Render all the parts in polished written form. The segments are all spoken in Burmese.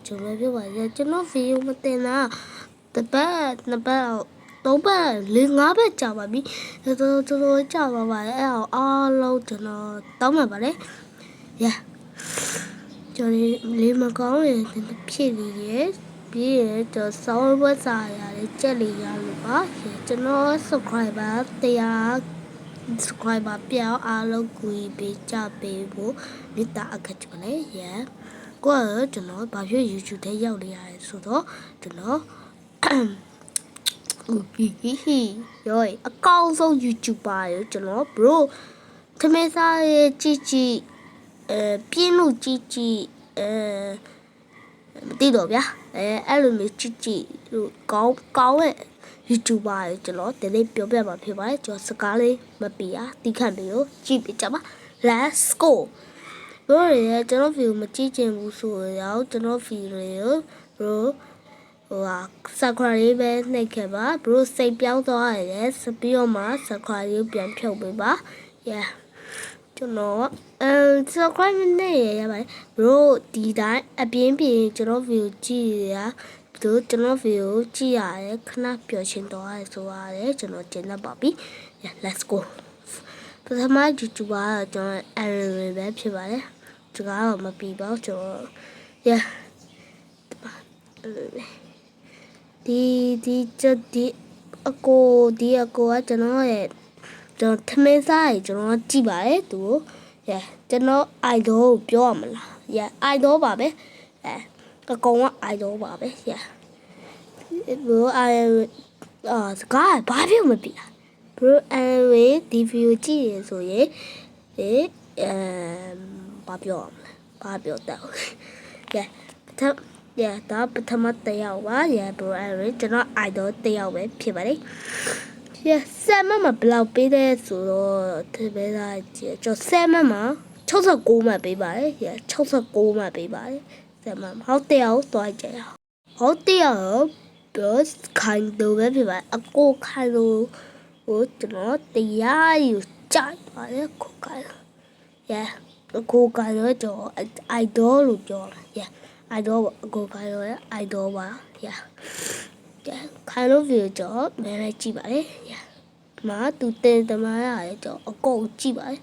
ကျွန်တော်ပြောပါရကျွန်တော်ဗီဒီယိုမတင်တာတစ်ပတ်နှစ်ပတ်သုံးပတ်လေးငါးပတ်ကြာပါပြီတော်ကြာပါပါတယ်အဲ့အောင်အားလုံးကျွန်တော်တောင်းပန်ပါတယ်ကျွန်တော်လေးမကောင်းရင်ဖြစ်နေရဲ့ပြီးရင်ကျွန်တော်ဆောင်းဝတ်စာရတယ်ကြက်လေးရလို့ပါကျွန်တော် subscriber ပြောင်းအားလုံးကိုပေးကြပေးဖို့မေတ္တာအကတ်ပါလေကိုကကျွန်တော်ဘာဖြစ် YouTube ထဲရောက်နေရတယ်ဆိုတော့ကျွန်တော်ရောအကောင်းဆုံး YouTuber ရကျွန်တော် bro သမီးစားရဲ့ကြည့်ပြင်းလို့ကြည့်မသိတော့ဗျာအဲ့လိုမျိုးကြည့်လို့ကောင်းရဲ့ YouTuber ရကျွန်တော်ဒီနေ့ပြောပြမှာဖြစ်ပါတယ်ကျွန်တော်စကားလေးမပြရတီးခန့်ပြီးတော့ကြည့်ပြကြပါ let's go ဘိုးရကျွန်တော်ဗီဒီယိုမကြည့်ချင်ဘူးဆိုတော့ကျွန်တော်ဗီဒီယို bro subscribe ပဲနှိပ်ခဲ့ပါ bro စိတ်ပြောင်းသွားရတယ်ပြီးတော့မှ subscribe ပြန်ဖြုတ်ပေးပါကျွန်တော်subscribe နဲ့ရပါတယ် bro ဒီတိုင်းအပြင်းကျွန်တော်ဗီဒီယိုကြည့်ရကျွန်တော်ဗီဒီယိုကြည့်ရတယ်ခဏပျော်ရှင်သွားရဆိုရတယ်ကျွန်တော်ကျင်းတတ်ပါပြီ let's go ပထမ YouTuber ကျွန်တော် Aaron ပဲဖြစ်ပါတယ်စကားတော့မပြီးပါကျွန်တော်ဒီအကိုကကျွန်တော်ထမင်းစားကျွန်တော်ကြည့်ပါတယ်သူကျွန်တော် idol ကိုပြောရမလားidol ပါပဲအကောင်က idol ပါပဲဘိုးစကားဘာဖြစ်မပြဘိုးဒီဗီဒီယိုကြည့်ရဆိုရင်ဘာပြောတော့ဒါပထမတစ်ယောက်ပါဘိုးကျွန်တော် idol တစ်ယောက်ပဲဖြစ်ပါတယ်ဆမ်မမဘလောက်ပေးတဲ့ဆိုတော့ဒီပဲသားကျွန်တော်ဆမ်မမ69မှပေးပါတယ်69မှပေးပါတယ်ဆမ်မဟုတ်တယ်အောင်တွားကြရဟုတ်တယ်အောင်ပြောခိုင်တော့ပဲဖြစ်ပါတယ်အကိုခိုင်လို့ဟိုကျွန်တော်တရားယူကြိုက်ပါတယ်ကိုခိုင်ကိုခိုင်တော့ကျွန်တော် idol လို့ပြောတယ်idol အကိုခိုင်တော့ idol ပါခိုင်လို့ဗီဒီယိုကျွန်တော်မဲကြည့်ပါတယ်မာသူတင်သမားရတယ်ကျွန်တော်အကုန်ကြည့်ပါတယ်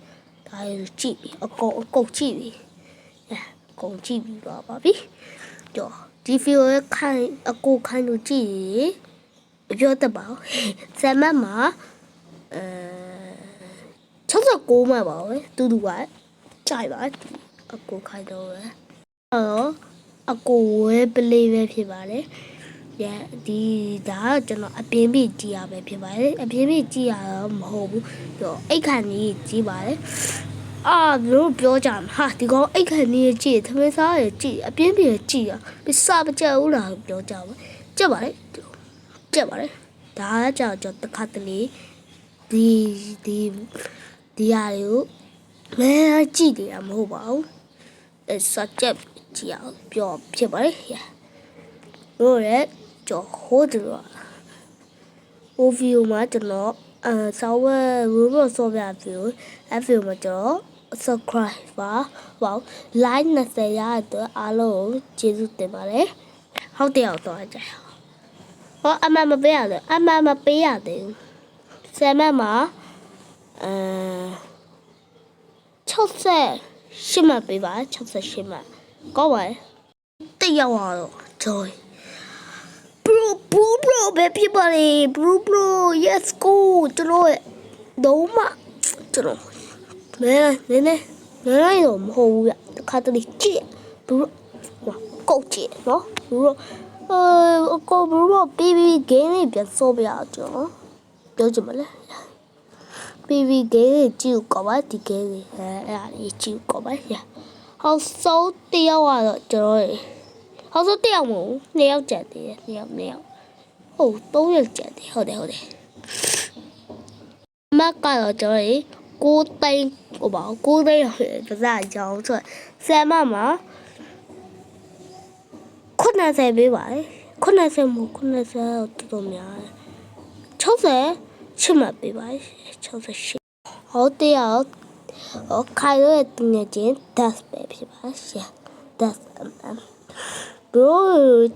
ဒါရကြည့်ပြီအကုန်ကြည့်ပြီအကုန်ကြည့်ပြီးပါပြီကျွန်တော်ဒီဗီဒီယိုရဲ့ခိုင်အကိုခိုင်လို့ကြည့်မပြောတတ်ပါဘူးဆမ်မတ်မှာ69မှာပါပဲတူကကြိုက်ပါအကိုခိုင်တော့ပဲအကိုဝဲပလေးပဲဖြစ်ပါတယ်ဒီဒါကျွန်တော်အပြင်းပြကြည့်ရပဲဖြစ်ပါတယ်အပြင်းပြကြည့်ရတော့မဟုတ်ဘူးအိတ်ခန့်ကြီးကြည့်ပါတယ်တို့ပြောကြမှာဟာဒီကောင်အိတ်ခန့်ကြီးကြည့်သမီးစားရကြည့်အပြင်းပြကြည့်ရပြစမကြဘူးလားပြောကြပါကြက်ပါတယ်ဒါကြောင့်ကျွန်တော်တခါတလေဒီဟာကိုမဲကြည့်တယ်မဟုတ်ပါဘူးစကြက်ကြည့်အောင်ပြောဖြစ်ပါတယ်တို့ရဲ့ကျွန်တော်ဟိုဗီဒီယိုမှာကျွန်တော်ဆောင်းဝဲ robot ဆော့ပြဗီဒီယိုအဲ့ဗီဒီယိုမှာကျွန်တော် subscribe ပါ like 20ရတဲ့အားလုံးကျေးဇူးတင်ပါတယ်ဟုတ်တယ်အောင်တော့ကြဟောအမမပေးရတယ်အမမပေးရတယ်ဆယ်မမှာ68မှပေးပါ68မှကောင်းပါတယ်တက်ရောက်တော့ joy bro ပဲဖြစ်ပါလေ bro yes go ကျွန်တော်တော့မှကျွန်တော်နဲတော့မဟုတ်ဘူးတခါတလေကြည့် bro ကောက်ကြည့်နော် bro ကို bro baby game လေးပြန်စောပြအောင်ကျွန်တော်ပြောချင်ပါလေ baby game လေးကြည့်ကောပါဒီ game လေးအဲ့ဒါလေးကြည့်ကောပါဟောဆိုတယောက်ကတော့ကျွန်တော်ဟောဆိုတယောက်မဟုတ်2ယောက်ကြက်တယ်2ယောက်ဟုတ်3ယောက်ကြက်တယ်ဟုတ်တယ်မကတော့ကျွန်တော်9သိန်းဟိုပါ9သိန်းပါးကြောင်းဆိုဆယ်မမှာ90ပေးပါလေ90မဟုတ်90တော်တော်များ60မှပေးပါ68ဟုတ်တယ်ခိုင်ရဲ့တင်ငယ်ချင်း das ပဲဖြစ်ပါရှာ das bro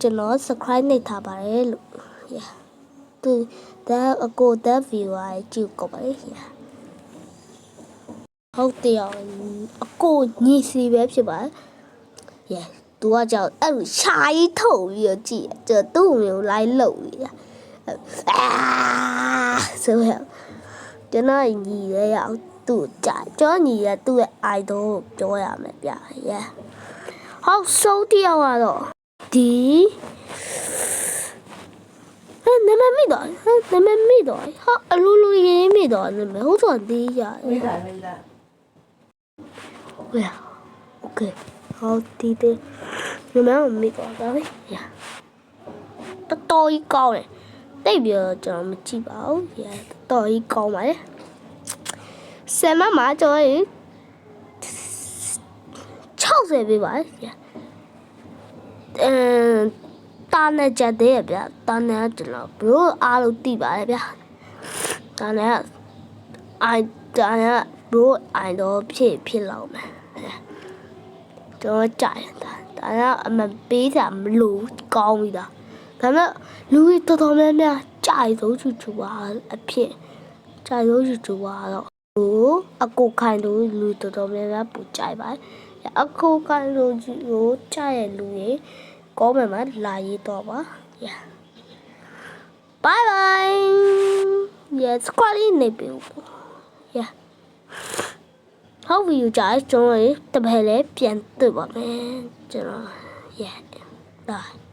ကျွန်တော် subscribe နှိပ်ထားပါတယ်လို့ yeah သူအကိုthat viewer ကြည့်ကောပါလေ yeah ဟုတ်တယ်အကိုညီစီပဲဖြစ်ပါတယ် yeah သူကကြောက်အဲ့လိုရှာကြီးထုတ်ပြီးတော့ကြည့်ကျွန်တော်သူ့မျိုး live လုပ်နေတာဆိုရကျွန်တော်ညီရဲရအောင်သူ့ကြကျွန်တော်ညီရသူ့ရဲ့ idol ကိုပြောရမယ်ဗျာ yeah ဟုတ်ဆုံးတယောက်ကတော့ဒီနာမည်မိတော့ဟာအလိုလိုရေးမိတော့နာမည်ဟုတ်တော့ဒီရမိတာဟုတ်လား okay ဟုတ်ဒီတဲ့နာမည်မိတော့ဒါပဲ yeah တော်တော်ကြီးကောင်းတယ်တိတ်ပြီးတော့ကျွန်တော်မကြည့်ပါဘူး yeah တော်တော်ကြီးကောင်းပါလေဆယ်မှာကျွန်တော်60ပေးပါ yeah တာနဲ့ကြတဲ့ဗျာတာနဲ့ကျွန်တော်ဘလို့အားလို့တိပါတယ်ဗျာတာနဲ့ဘလို့အိုင်တော့ဖြစ်လောက်မယ်တော့ကြိုက်တာနဲ့အမပေးတာမလို့ကောင်းပြီလားဒါပေမဲ့လူကြီးတော်တော်များများကြိုက်ဆုံးချူပါအဖြစ်ကြိုက်ဆုံးချူပါတော့ဟိုအကိုခိုင်တို့လူတော်တော်များများပူကြိုက်ပါတယ်အကိုခိုင်တို့ကိုကြိုက်ရဲ့လူကြီးကောင်းမယ်မလာရေးတော့ပါ yeah bye bye yes ခွာလေးနေပြီ yeah ဟုတ်ပြီကြာကျွန်တော်တပည့်လေးပြန်တွေ့ပါမယ်ကျွန်တော် yeah bye